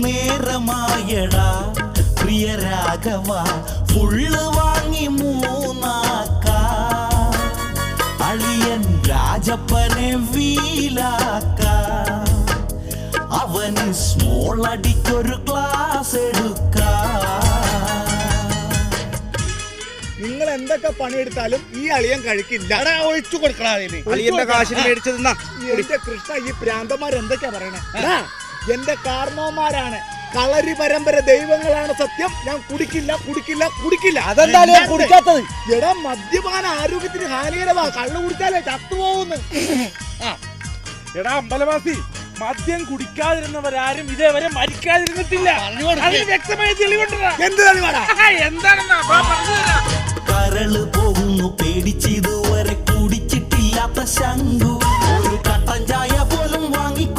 നേരമായടാ പ്രിയ Raghava full വാങ്ങി മൂന്നാക്ക അളിയൻ രാജപ്പനെ വീലാക്ക അവന് സ്മോൾ അടിക്കൊരു ക്ലാസ് എടുക്ക. നിങ്ങൾ എന്തൊക്കെ പണിയെടുത്താലും ഈ അളിയൻ കഴിക്കില്ല. ഒഴിച്ചു കൊടുക്കണ അളിയന്റെ കാശിന് മേടിച്ചതെന്നാ. എന്റെ കൃഷ്ണ, ഈ പ്രാന്തമാർ എന്തൊക്കെയാ പറയണേ? എന്റെ കാരണവന്മാരാണ്, കളരി പരമ്പര ദൈവങ്ങളാണ് സത്യം. ഞാൻ കുടിക്കില്ല കുടിക്കില്ല കുടിക്കില്ല. അതെന്തായാലും കുടിക്കാത്തത്? എടാ, മദ്യപാന ആരോഗ്യത്തിന് ഹാനികരമാ. കള്ളു കുടിച്ചാലേ ചത്തുപോകുന്നു. എടാ അമ്പലവാസി, മദ്യം കുടിക്കാതിരുന്നവരാരും ഇതേവരെ മരിക്കാതിരുന്നിട്ടില്ല. അതിന് വ്യക്തമായ തെളിവുണ്ടാ. എന്ത് തെളിവാടാ? എന്താണെന്നാ പറഞ്ഞുതരാം. കരള് പോകുന്നു പേടിച്ചിതുവരെ കുടിച്ചിട്ടില്ലാത്ത ശംഖു